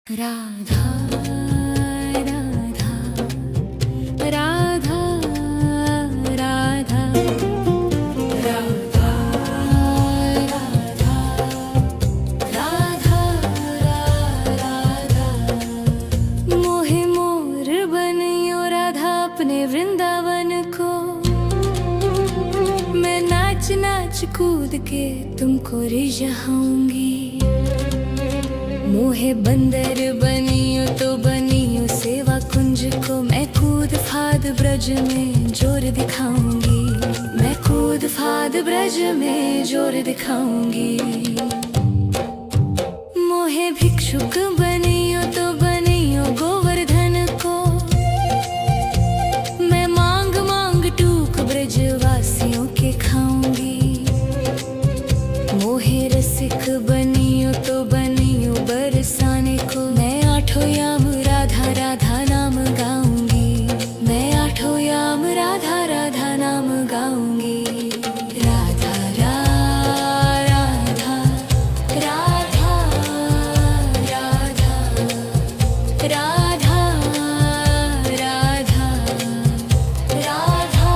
राधा राधा राधा राधा राधा राधा राधा मोहे मोर बनियो राधा अपने वृंदावन को। मैं नाच नाच कूद के तुमको रिझाऊंगी। मोहे बंदर बनियो तो बनियो सेवा कुंज को। मैं कूद फाद ब्रज में जोर दिखाऊंगी। मैं कूद फाद ब्रज में जोर दिखाऊंगी। मोहे भिक्षुक बनियो तो बनियो गोवर्धन को। मैं मांग मांग टूक ब्रजवासियों के खाऊंगी। मोहे रसिक बनियो तो बनियो बरसाने को। मैं आठों याम राधा राधा नाम गाऊंगी। मैं आठों याम राधा राधा नाम गाऊंगी। राधा राधा राधा राधा राधा राधा राधा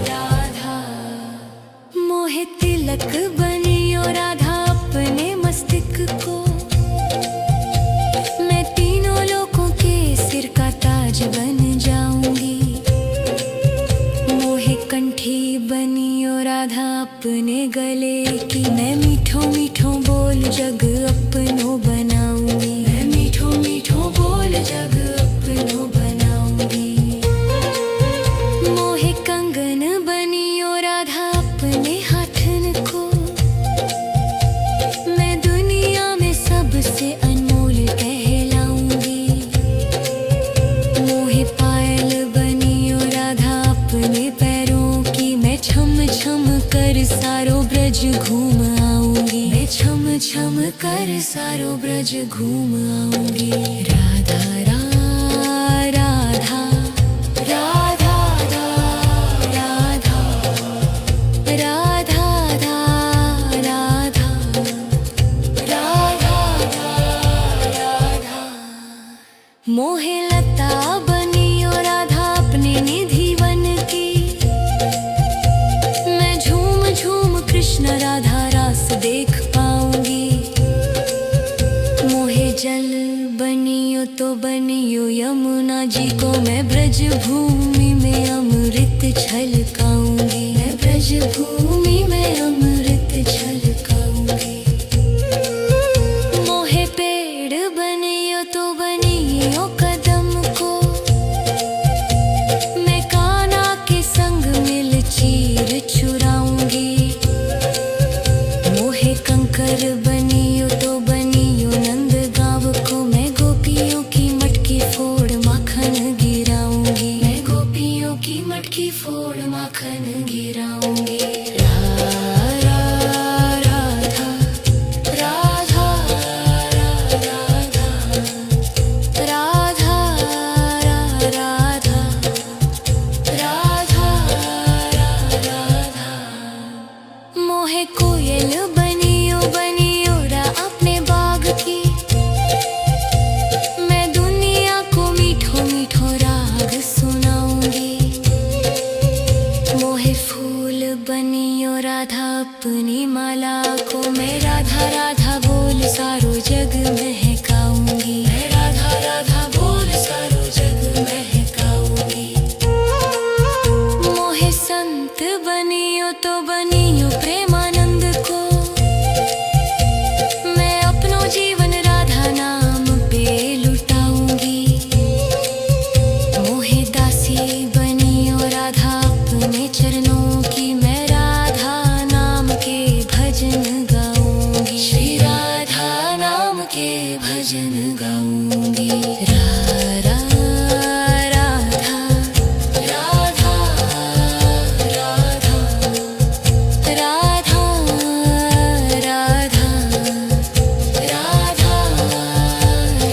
राधा मोहे तिलक बनियो राधा अपने मस्तिष्क को। मैं तीनों लोगों के सिर का ताज बन जाऊंगी। मोहे कंठी बनियो राधा अपने गले की। मैं मीठो मीठो बोल जग अपनो बनाऊंगी। मैं मीठो मीठो बोल जग अपनो बनाऊंगी। मोहे कंगन बनियो राधा अपने हाथन को। मैं दुनिया में सबसे अनमोल कहलाऊंगी। मोहे पायल बनियो राधा अपने पैरों की। मैं छम छम कर सारो ब्रज घूम आऊंगी। मैं छम छम कर सारो ब्रज घूम आऊंगी। राधा राधा राधा राधा राधा राधा राधा राधा मोहे लता बनियो राधा अपने निधि वन की। मैं झूम झूम कृष्ण राधा रास देख पाऊंगी। मोहे जल बनियो तो बनियो यमुना जी को। मैं ब्रज भूमि में अमृत छलकाऊंगी। मैं ब्रज भूमि में अमृत छलकाऊंगी। मोहे पेड़ बनियो तो बनियो कदम को। मैं कान्हा के संग मिल चीर चुराऊंगी। मोहे कंकर बनियो तो बनियो नंद गाँव को। मैं गोपियों की मटकी फोड़ माखन गिराऊंगी। मैं गोपियों की मटकी फोड़ माखन गिराऊंगी। राधा राधा राधा राधा राधा राधा राधा मोहे कोयल बनियो बनियो रा अपने बाग की। मैं दुनिया को मीठो मीठो राग सुनाऊंगी। मोहे फूल बनियो राधा अपनी माला को। मैं राधा राधा बोल सारो जग महकाऊंगी। मैं राधा राधा बोल सारो जग महकाऊंगी। मोहे संत बनियो तो बनियो प्रेमानंद को। मैं अपनो जीवन राधा नाम पे लुटाऊंगी। मोहे दासी बनियो राधा अपने चरणों की। मैं राधा नाम के भजन गाऊंगी। श्री राधा नाम के भजन गाऊंगी। राधा राधा राधा राधा राधा राधा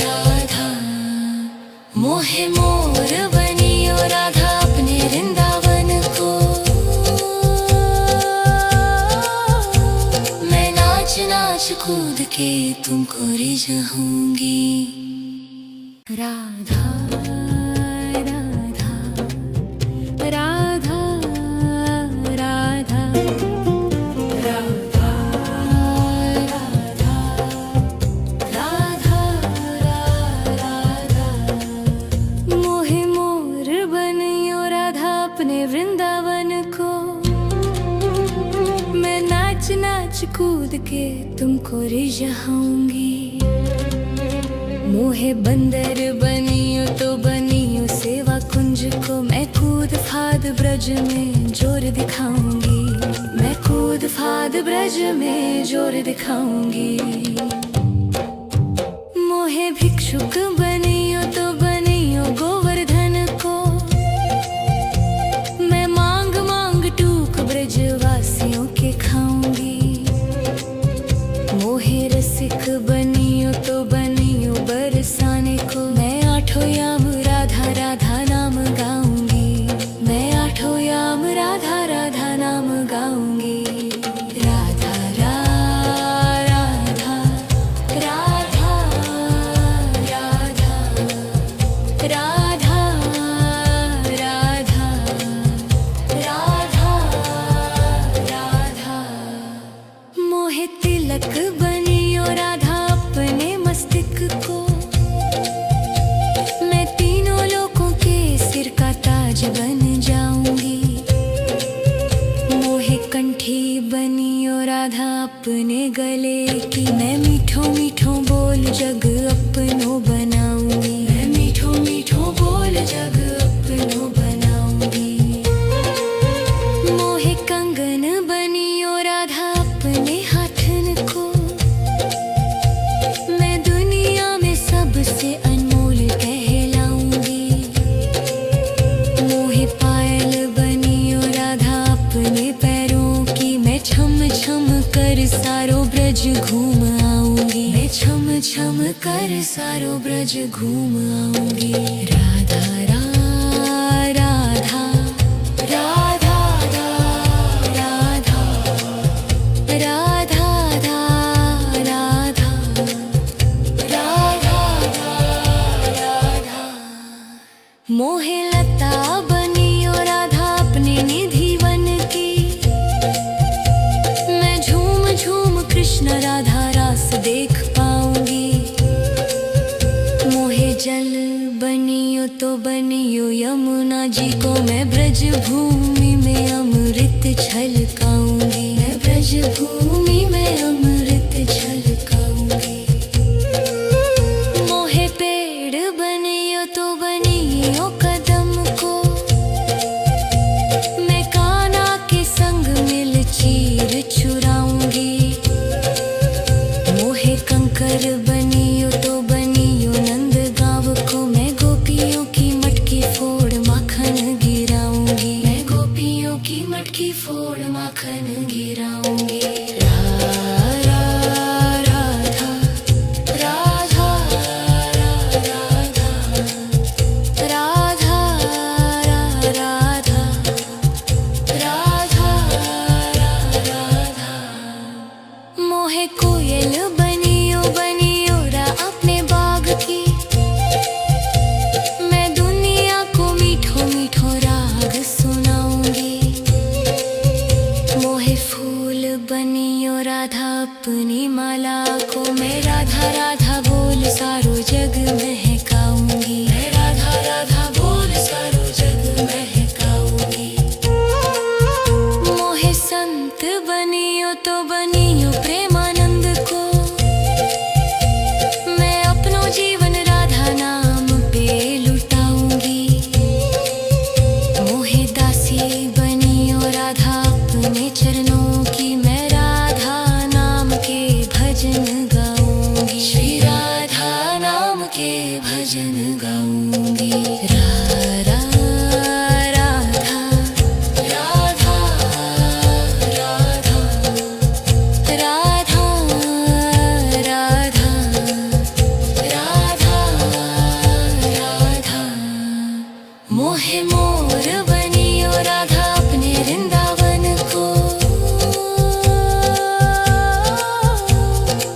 राधा मोहे मोर बनियो राधा अपने वृंदावन को। मैं नाच नाच कूद के तुमको रिझाऊंगी। राधा राधा राधा राधा राधा राधा राधा राधा। मोहे मोर बनियो राधा अपने वृंदावन को, मैं नाच नाच कूद के तुमको रिझाऊंगी। मोहे बंदर बनियो तो बनियो सेवा कुंज को, मैं कूद फाद ब्रज में जोर दिखाऊंगी। मैं कूद फाद ब्रज में जोर दिखाऊंगी। मोहे भिक्षुक बनियो तो बनियो गोवर्धन को, मैं मांग मांग टूक ब्रजवासियों के खाऊंगी। मोहे रसिक बनियो तो बनियो बरसाने को, मैं आठों याम राधा राधा नाम गाऊंगी। मैं आठों याम राधा राधा नाम गाऊंगी। राधा राधा राधा राधा राधा राधा राधा राधा। मोहे तिलक बनियो राधा अपने मस्तिष्क को, मैं तीनों लोगों के सिर का ताज बन जाऊंगी। मोहे कंठी बनियो राधा अपने गले की, मैं मीठो मीठो बोल जग अपनो बनाऊंगी। मैं मीठो मीठो बोल जग अपनो बनाऊंगी। मोहे कंगन बनियो राधा अपने हाथन को, मैं दुनिया में सबसे अनमोल कहलाऊंगी। मोहे पायल बनियो राधा अपने पैरों की, मैं छम छम कर सारो ब्रज घूम आऊंगी। मैं छम छम कर सारो ब्रज घूम आऊंगी। राधा राधा राधा राधा राधा राधा राधा राधा। मोहे लता बनियो राधा अपने निधि वन की, मैं झूम झूम कृष्ण राधा रास देख पाऊंगी। मोहे जल बनियो तो बनियो यमुना जी को, मैं ब्रज भूमि में अमृत छलकाऊंगी। मैं ब्रज भूमि में अमृत छलकाऊंगी। मोहे पेड़ बनियो तो बनियो कदम को, मैं कान्हा के संग मिल चीर चुराऊंगी। मोहे कंकर बनियो तो बनियो नंद गाँव को, मैं गोपियों की मटकी फोड़ माखन गिराऊंगी। मैं गोपियों की मटकी फोड़ माखन गिराऊंगी। राधा राधा राधा राधा राधा राधा। मोहे कोयल बनियो बनियो रा अपने बाग की, मैं दुनिया को मीठो मीठो राग सुनाऊंगी। मोहे फूल बनियो राधा अपनी माला को, मैं राधा राधा बोल सारो जग महकाऊंगी। मैं राधा राधा बोल सारो जग महकाऊंगी। मोहे संत बनियो तो बनियो प्रेमानंद को, मैं अपनो जीवन राधा नाम पे लुटाऊंगी। मोहे दासी बनियो राधा अपने चरणों की, मैं राधा नाम के भजन गाऊंगी। श्री राधा नाम के भजन गाऊंगी। राधा राधा राधा राधा राधा राधा राधा। मोहे मोर बनियो राधा अपने वृंदावन को,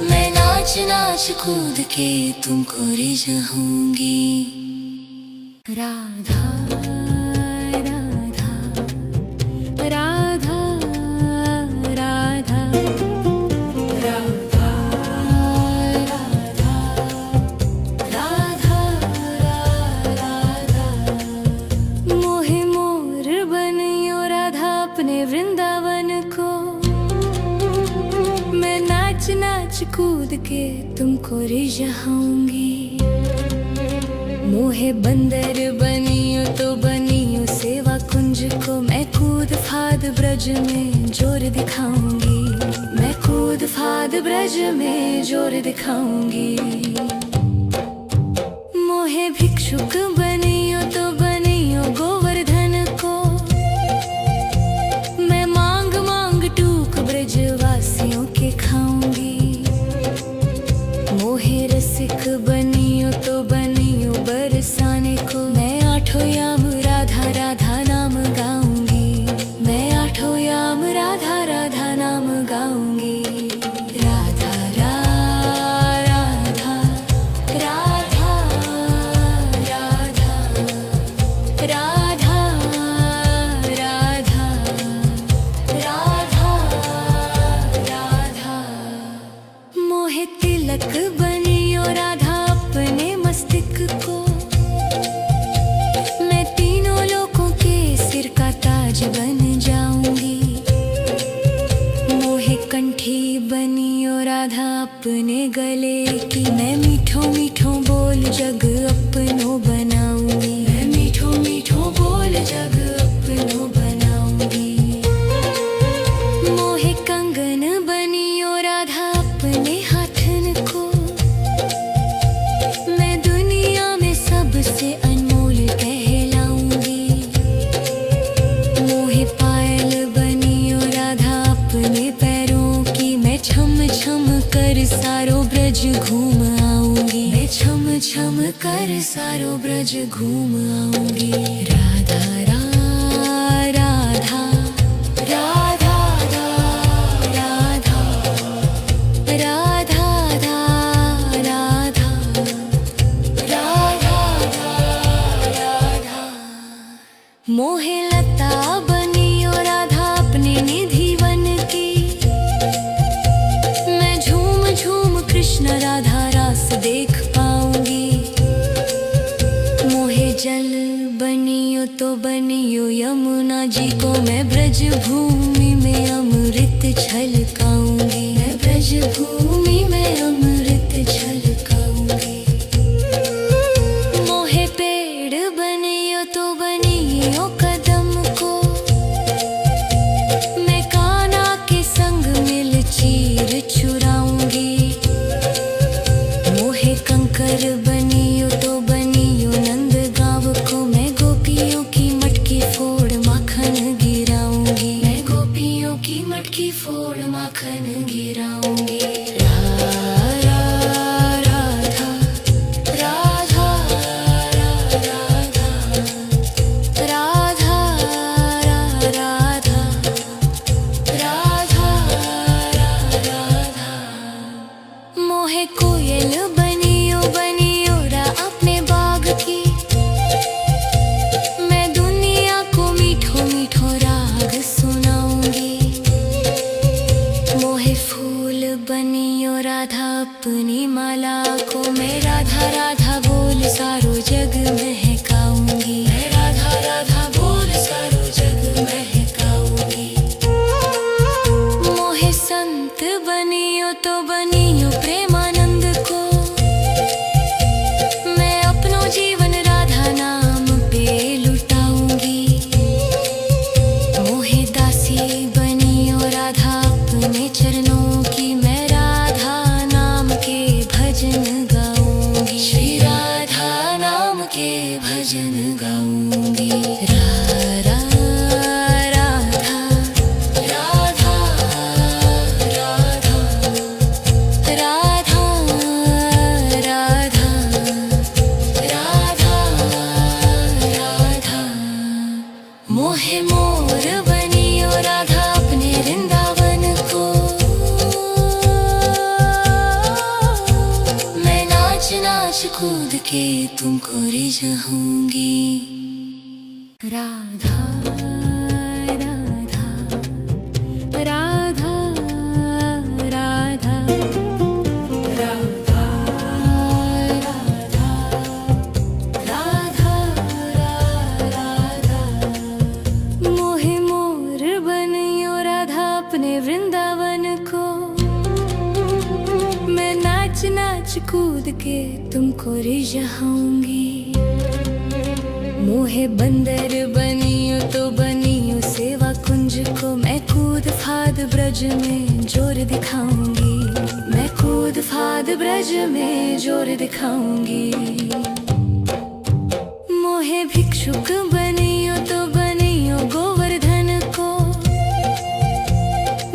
मैं नाच नाच के तुमको रिझाऊंगी। राधा राधा राधा राधा राधा राधा राधा मोहे मोर बनियो राधा अपने वृंदावन को। मैं नाच नाच कूद के तुमको रिझाऊंगी। मोहे बंदर बनियो तो बनियो सेवा कुंज को। मैं कूद फाद ब्रज में जोर दिखाऊंगी। मैं कूद फाद ब्रज में जोर दिखाऊंगी। मोहे भिक्षुक बनियो तो बनियो गोवर्धन को। मैं मांग मांग टूक ब्रजवासियों के खाऊंगी। मोहे रसिक बनियो तो बनियो बरसाने को। मैं आठों याम राधा राधा नाम गाऊंगी। मैं आठों याम राधा राधा नाम गाऊंगी। राधा राधा राधा राधा राधा राधा राधा राधा मोहे तिलक बनियो राधा अपने मस्तक को। मैं तीनों लोगों के सिर का ताज बन जाऊंगी। मोहे कंठी बनियो राधा अपने गले की। मैं मीठो मीठो बोल जग अपनो बनाऊंगी। मैं मीठो मीठो बोल जग अपनो बनाऊंगी। मोहे कंगन बनियो राधा अपने हाथन को। मैं दुनिया में सबसे अनमोल कहलाऊंगी। मोहे पायल बनियो राधा अपने पैरों की। मैं छम छम कर सारो ब्रज घूम आऊंगी। मैं छम छम कर सारो ब्रज घूम आऊंगी। राधा राधा राधा राधा राधा राधा राधा राधा मोहे लता बनियो राधा अपने निधि वन की। मैं झूम झूम कृष्ण राधा रास देख पाऊंगी। मोहे जल बनियो तो बनियो यमुना जी को। मैं ब्रज भूमि में अमृत छलकाऊंगी। मैं ब्रज भूमि में अमृत छलकाऊंगी। मोहे पेड़ बनियो तो बनियो कदम को। मैं कान्हा के संग मिल चीर चुराऊंगी। मोहे कंकर बनियो तो बनियो नंद गाँव को। मैं गोपियों की मटकी फोड़ माखन गिराऊंगी। मैं गोपियों की मटकी फोड़ माखन गिराऊंगी। राधा राधा राधा राधा राधा राधा राधा मोहे कोयल बनियो बनियो कूद के तुमको रिझाऊंगी। राधा राधा राधा राधा राधा राधा राधा राधा। मोहे मोर बनियो राधा अपने वृंदावन को, मैं नाच नाच कूद के तुमको रिझाऊंगी। मोहे बंदर बनियो तो बनियो सेवा कुंज को, मैं कूद फाद ब्रज में जोर दिखाऊंगी। मैं कूद फाद ब्रज में जोर दिखाऊंगी। मोहे भिक्षुक बनियो तो बनियो गोवर्धन को,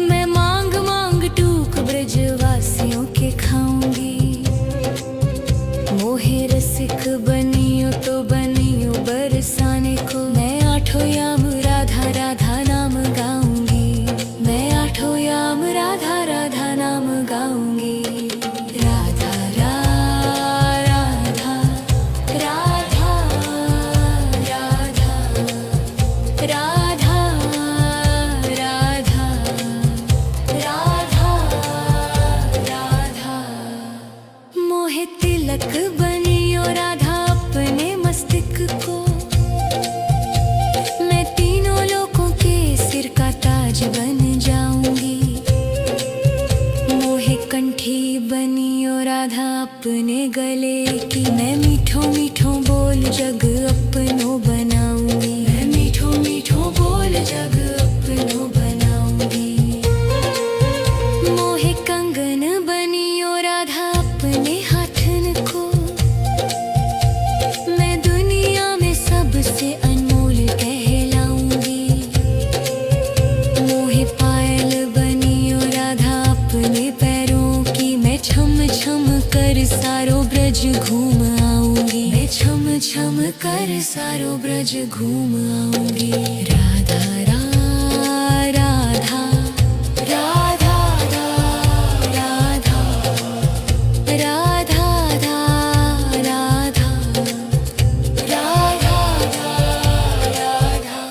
मैं मांग मांग टूक ब्रजवासियों के खाऊंगी। मोहे रसिक बनियो तो बनियो बरसाने को, मैं आठों याम राधा राधा नाम गाऊंगी। मैं आठों याम राधा राधा नाम गाऊंगी। राधा राधा राधा राधा राधा राधा राधा राधा। मोहे तिलक बनियो राधा अपने मस्तक को, मैं तीनों लोगों के सिर का ताज बन जाऊंगी। मोहे कंठी बनियो राधा अपने गले की, मैं मीठो मीठो बोल जग अपनो बनाऊंगी। मैं मीठो मीठो बोल जग अपनो बनाऊंगी। मोहे कंगन बनियो राधा अपने हाथन को, मैं दुनिया में सबसे अनमोल कहलाऊंगी। मोहे पायल बनियो राधा अपने पैरों की, मैं छम छम कर सारो ब्रज घूम आऊंगी। मैं छम छम कर सारो ब्रज घूम आऊंगी। राधा राधा राधा राधा राधा राधा राधा राधा।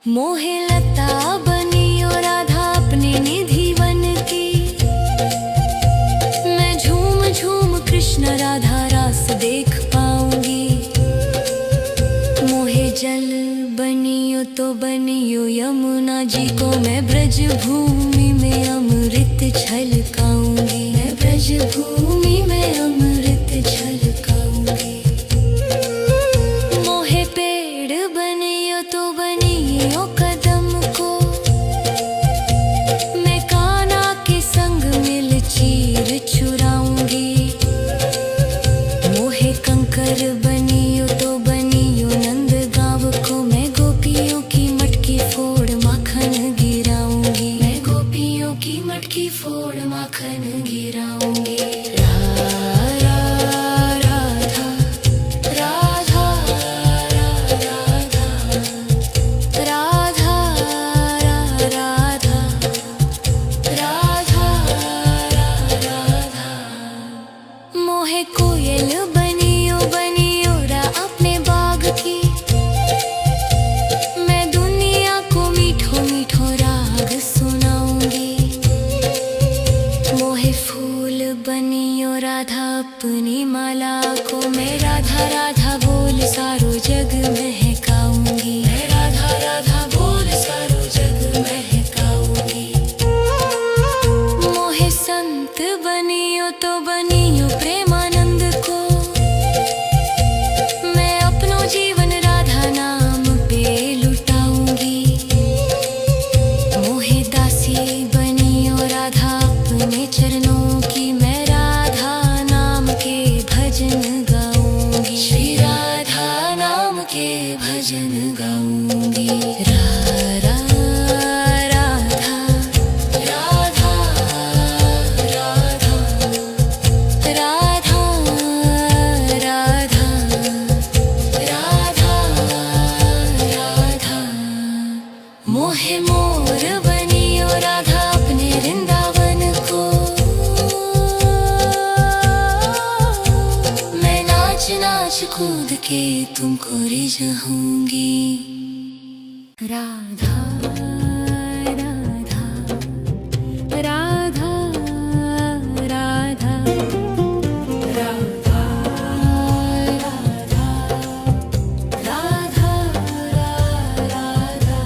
मोहे लता बनियो राधा अपने निधि वन की, मैं झूम झूम कृष्ण राधा रास देख पाऊंगी। मोहे जल बनियो तो बनियो यमुना जी को, मैं ब्रज भूमि में अमृत छलकाऊंगी। मैं ब्रज भूमि में अमृत छलकाऊंगी। मोहे पेड़ बनियो तो बनियो कदम को, मैं कान्हा के संग मिल चीर चुराऊंगी। मोहे कंकर बनियो तो बनियो नंद गांव को, मैं गोपियों की मटकी फोड़ माखन गिराऊंगी। मैं गोपियों की मटकी फोड़ माखन गिराऊंगी। राधा राधा राधा राधा राधा राधा राधा। मोहे कोयल बनियो बनियो रा अपने बाग की, मैं दुनिया को मीठो मीठो राग सुनाऊंगी। मोहे फूल बनियो राधा अपनी माला को, मैं राधा राधा बोल सारो जग महकाऊंगी। मैं राधा राधा बोल सारो जग महकाऊंगी। मोहे संत बनियो तो बनियो प्रेमानंद को, मैं अपनो जीवन राधा नाम पे लुटाऊंगी। मोहे दासी बनियो राधा अपने चरणों की, मैं राधा नाम के भजन गाऊंगी। श्री राधा नाम के भजन गाऊंगी। राधा राधा राधा राधा राधा राधा राधा राधा। मोहे मोर बनियो राधा अपने वृंदावन को, नाच कूद के तुमको रिझाऊंगी। राधा राधा राधा राधा राधा राधा राधा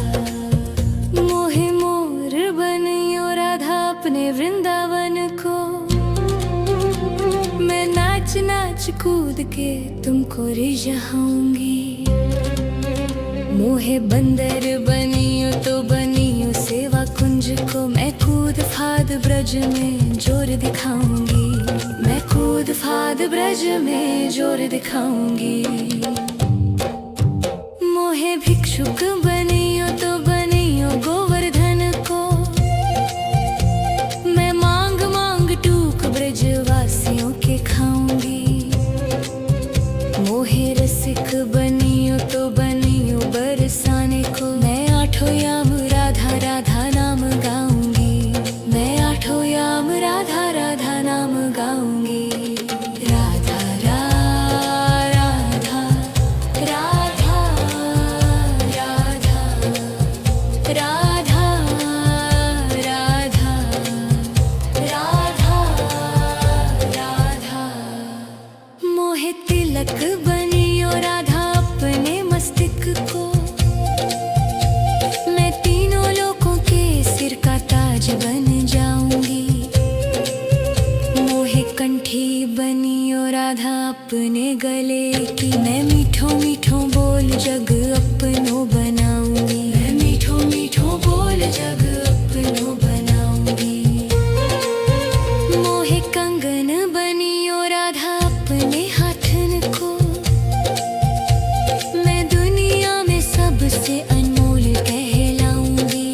मोहे मोर बनियो राधा अपने वृंदावन को। मैं नाच नाच कूद के तुमको रिझाऊंगी। मोहे बंदर बनियो तो बनियो सेवा कुंज को। मैं कूद फाद ब्रज में जोर दिखाऊंगी। मैं कूद फाद ब्रज में जोर दिखाऊंगी। मोहे भिक्षुक बनियो तो बनियो गोवर्धन को। मैं मांग मांग टूक ब्रजवासियों के खाऊंगी। मोहे रसिक बनियो तो बनियो बरसाने को। मैं आठों याम राधा राधा नाम गाऊंगी। मैं आठों याम राधा राधा नाम गाऊंगी। राधा राधा राधा राधा राधा राधा राधा मोहे तिलक बनियो राधा अपने मस्तिष्क को। मैं तीनों लोगों के सिर का ताज बन जाऊंगी। मोहे कंठी बनियो राधा अपने गले की। मैं मीठो मीठो बोल जग अपनो बनाऊंगी। मैं मीठो मीठो बोल जग अपनो बनाऊंगी। मोहे कंगन बनियो राधा अपने हाथन को। मैं दुनिया में सबसे अनमोल कहलाऊंगी।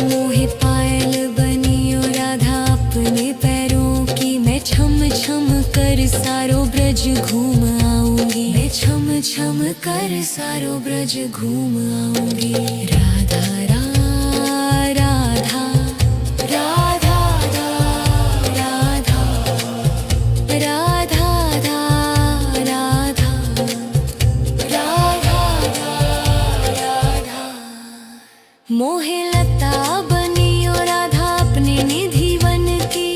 मोहे पायल बनियो राधा अपने पैरों की। मैं छम छम कर सारो ब्रज घूम आऊंगी। मैं छम छम कर सारो ब्रज घूम आऊंगी। राधा राधा राधा राधा राधा राधा राधा मोहे लता बनियो राधा अपने निधि वन की।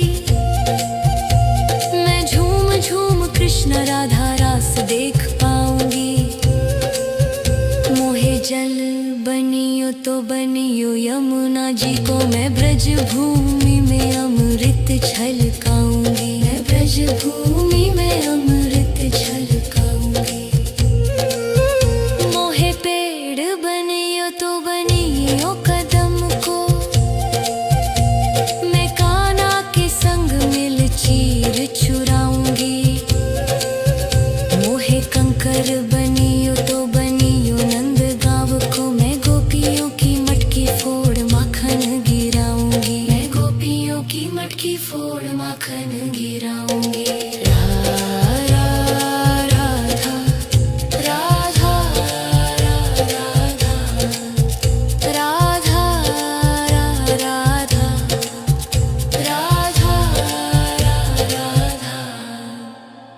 मैं झूम झूम कृष्ण राधा रास देख पाऊंगी। मोहे जल बनियो तो बनियो यमुना जी को। मैं ब्रज भूमि में अमृत छलकाऊंगी। मैं ब्रज भूमि में अमृत छलकाऊंगी। मोहे पेड़ बनियो तो बनियो कदम को। मैं कान्हा के संग मिल चीर चुराऊंगी। मोहे कंकर बनियो तो बनियो नंद गाँव को। मैं गोपियों की मटकी फोड़ माखन गिराऊंगी। मैं गोपियों की मटकी फोड़ माखन गिराऊंगी। राधा राधा राधा राधा राधा राधा राधा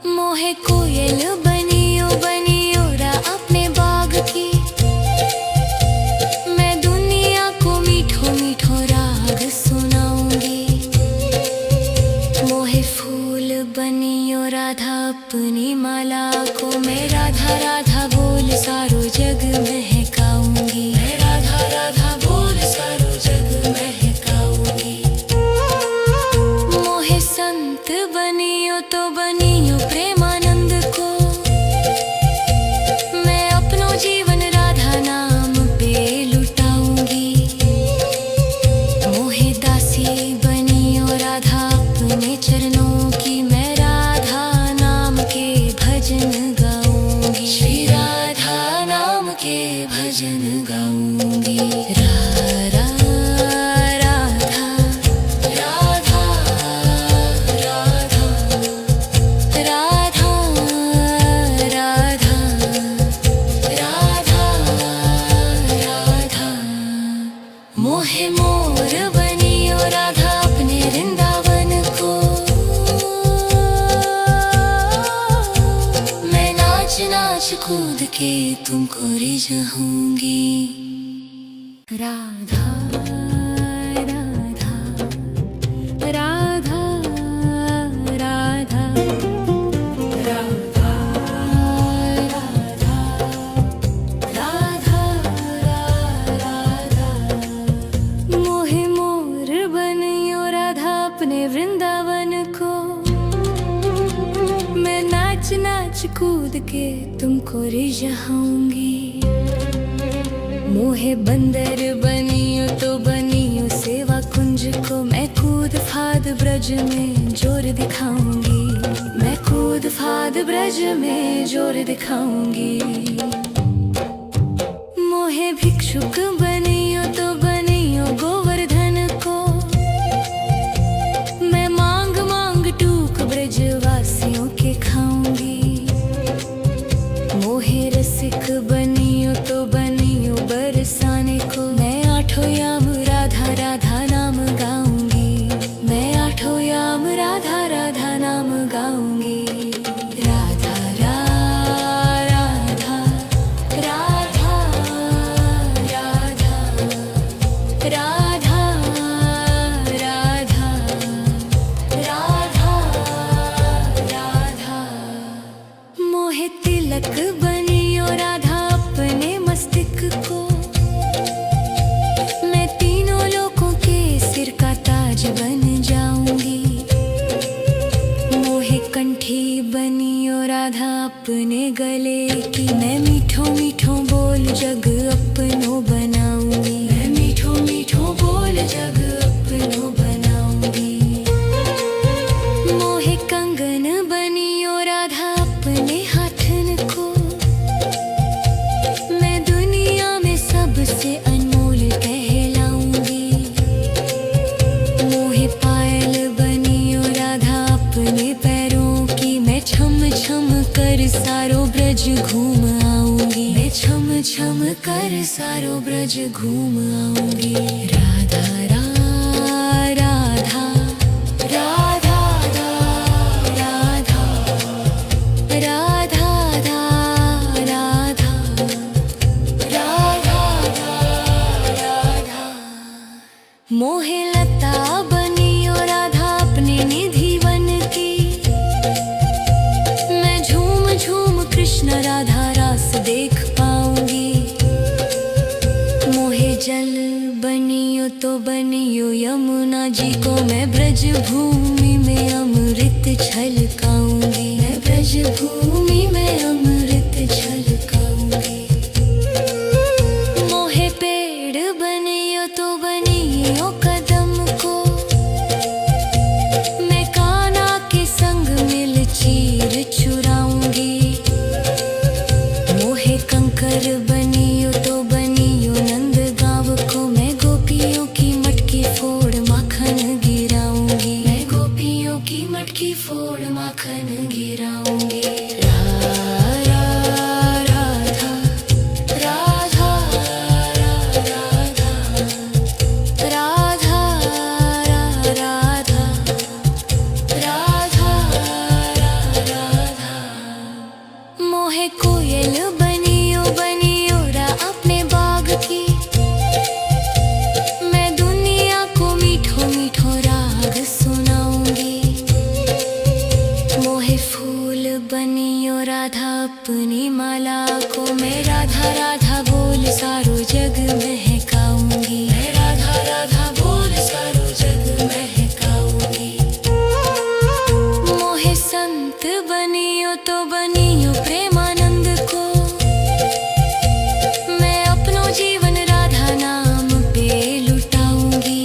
मोहे कोयल बनियो बनियो रा अपने बाग की। मैं दुनिया को मीठो मीठो राग सुनाऊंगी। मोहे फूल बनियो राधा अपनी माला को। मैं राधा राधा बोल सारो जग महकाऊंगी। मैं राधा राधा बोल सारो जग महकाऊंगी। मोहे संत बनियो तो बनियो प्रेमानंद को। मैं अपनो जीवन राधा नाम पे लुटाऊंगी। मोहे दासी बनियो राधा अपने चरणों की। मैं राधा नाम के भजन गाऊंगी। श्री राधा नाम के भजन गाऊंगी। राधा राधा राधा राधा राधा नाच कूद के तुमको रिझाऊंगी। राधा राधा राधा राधा राधा राधा राधा मोहे मोर बनियो राधा अपने वृंदावन को। मैं नाच नाच कूद के तुमको रिझाऊंगी। मोहे बंदर बनियो तो बनियो सेवा कुंज को। मैं कूद फाद ब्रज में जोर दिखाऊंगी। मैं कूद फाद ब्रज में जोर दिखाऊंगी। मोहे भिक्षुक बनियो तो बनियो गोवर्धन को। मैं मांग मांग टूक ब्रज वासियों के खाऊंगी। मोहे रसिक बनियो तो बनियो बरसाने को। मैं आठों याम राधा राधा नाम गाऊंगी। मैं आठों याम राधा राधा नाम गाऊंगी। राधा राधा राधा राधा राधा राधा राधा राधा मोहे तिलक बनियो राधा अपने मस्तिष्क को। मैं तीनों लोगों के सिर का ताज बन जाऊंगी। मोहे कंठी बनियो राधा अपने गले की। मैं मीठो मीठो बोल जग अपनो बनाऊंगी। मैं मीठो मीठो बोल जग अपनो बनाऊंगी। मोहे कंगन बनियो राधा अपने हाथन को। मैं दुनिया में सबसे अनमोल कहलाऊंगी। मोहे पायल बनियो राधा अपने पैरों की। मैं छम छम कर सारो ब्रज घूम आऊंगी। मैं छम छम कर सारो ब्रज घूम आऊंगी। राधा राधा राधा राधा राधा राधा राधा राधा मोहे लता बनियो राधा अपने निधि वन की। मैं झूम झूम कृष्ण राधा रास देख पाऊंगी। मोहे जल बनियो तो बनियो यमुना जी को। मैं ब्रज भूमि में अमृत छलकाऊंगी। मैं ब्रज भूमि में अमृत छलकाऊंगी। मोहे पेड़ बनियो तो बनियो कदम को। मैं कान्हा के संग मिल चीर चुराऊंगी। मोहे कंकर बनियो तो बनियो नंद गांव को। मैं गोपियों की मटकी फोड़ माखन गिराऊंगी। मैं गोपियों की मटकी फोड़ माखन गिराऊंगी। राधा राधा राधा राधा राधा राधा मोहे कोयल बनियो बनियो रा अपने बाग की। मैं दुनिया को मीठो मीठो राग सुनाऊंगी। मोहे फूल बनियो राधा अपनी माला को। मैं राधा राधा बोल सारो जग महकाऊंगी। मैं राधा राधा बोल सारो जग महकाऊंगी। मोहे संत बनियो तो बनियो प्रेमानंद को। मैं अपनो जीवन राधा नाम पे लुटाऊंगी।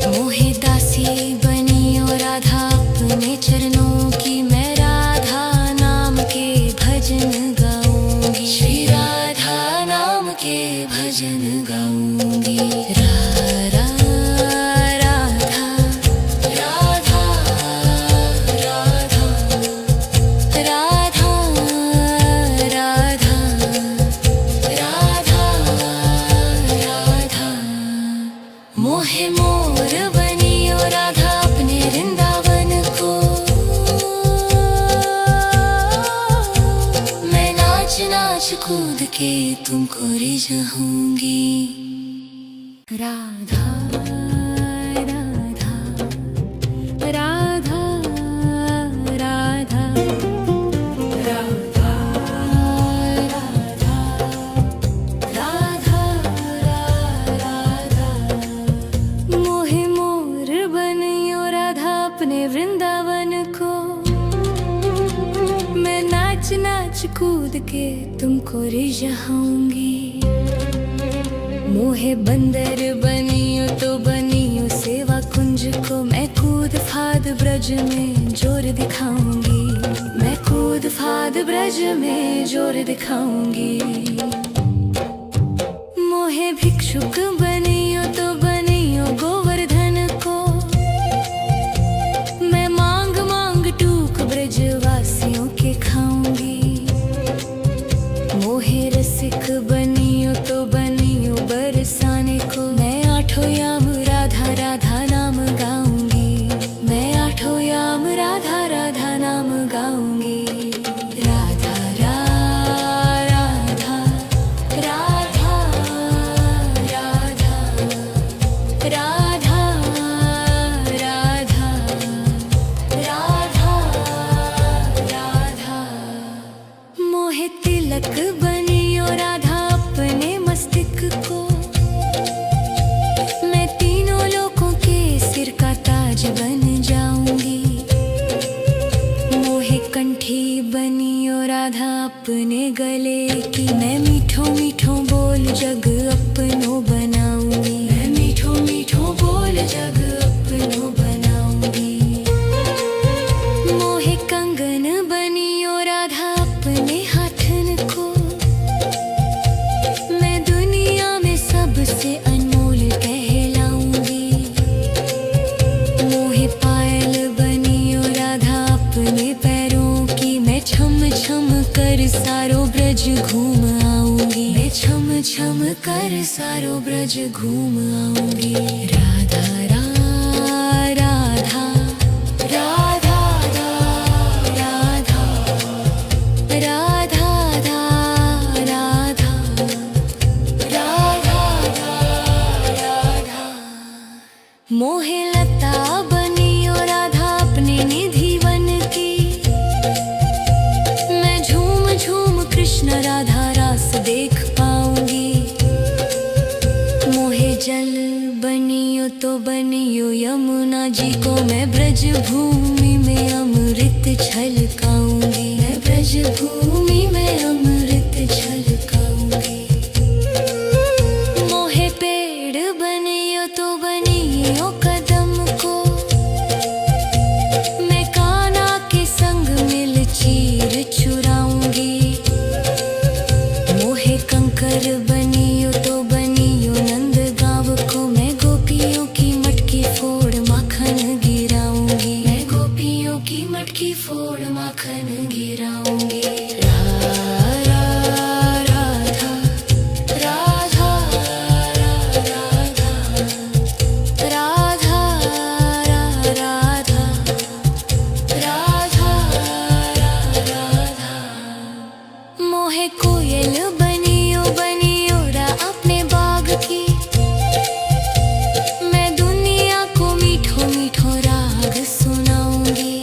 मोहे दासी बनियो राधा अपने चरणों की। मैं राधा नाम के भजन गाऊंगी। श्री राधा नाम के भजन गाऊंगी। राधा राधा राधा राधा राधा कूद के तुमको रिझाऊंगी। राधा राधा राधा राधा राधा राधा राधा मोहे मोर बनियो राधा अपने वृंदावन को। मैं नाच नाच कूद के तुमको रिझाऊंगी। मोहे बंदर बनियो तो बनियो सेवा कुंज को। मैं कूद फाद ब्रज में जोर दिखाऊंगी। मैं कूद फाद ब्रज में जोर दिखाऊंगी। मोहे भिक्षुक बनियो तो बनियो गोवर्धन को। मैं मांग मांग टूक ब्रजवासियों के खाऊंगी। मोहे रसिक बनियो तो बनियो बरसाने को। मैं आठों याम राधा राधा नाम गाऊंगी। मैं आठों याम राधा राधा नाम गाऊंगी। राधा राधा राधा राधा राधा राधा राधा राधा मोहे तिलक बनियो राधा अपने मस्तिष्क को। मैं तीनों लोगों के सिर का ताज बन जाऊंगी। मोहे कंठी बनियो राधा अपने गले की। मैं मीठो मीठो बोल जग अपनो बनाऊंगी। मैं मीठो मीठो बोल जग अपनो बनाऊंगी। मोहे कंगन बनियो राधा अपने हाथन को। मैं दुनिया में सबसे अनमोल कहलाऊंगी। मोहे पायल बनियो राधा अपने पैरों की। मैं छम छम कर सारो ब्रज घूम आऊंगी। मैं छम छम कर सारो ब्रज घूम आऊंगी। राधा राधा राधा राधा राधा राधा राधा राधा मोहे लता बनियो राधा अपने निधि वन की। मैं झूम झूम कृष्ण राधा रास देख पाऊंगी। मोहे जल बनियो तो बनियो यमुना जी को। मैं ब्रज भूमि में अमृत छलकाऊंगी। मैं ब्रज भूमि में अमृत छलकाऊंगी। मोहे पेड़ बनियो तो बनियो कदम को। मैं कान्हा के संग मिल चीर चुराऊंगी। मोहे कंकर बनियो तो बनियो नंद गांव को। मैं गोपियों की मटकी फोड़ माखन गिराऊंगी। मैं गोपियों की मटकी फोड़ माखन गिराऊंगी। राधा राधा राधा राधा राधा राधा राधा मोहे कोयल बनियो बनियो रा अपने बाग की। मैं दुनिया को मीठो मीठो राग सुनाऊंगी।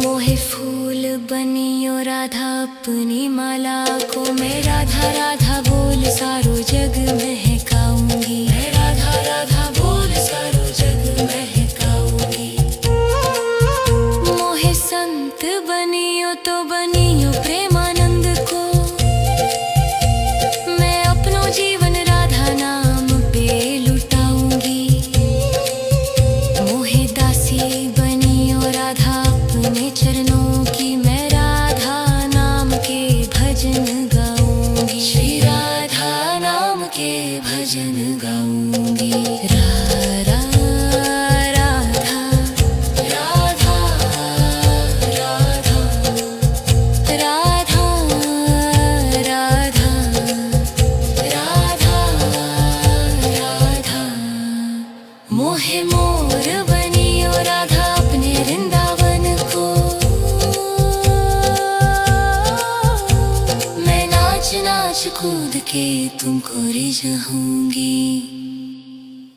मोहे फूल बनियो राधा अपनी माला को। मैं राधा राधा बोल सारो जग महकाऊंगी। मैं राधा राधा बोल सारो जग महकाऊंगी। मोहे संत बनियो तो बनियो प्रेमानंद को। मैं अपनो जीवन राधा नाम पे लुटाऊंगी। मोहे दासी बनियो राधा अपने चरणों की। मैं राधा नाम के भजन गाऊंगी। श्री राधा नाम के भजन गाऊंगी। राधा राधा राधा राधा राधा राधा राधा राधा मोहे मोर बनियो राधा अपने वृंदावन को। आज कूद के तुमको रिझाऊंगी।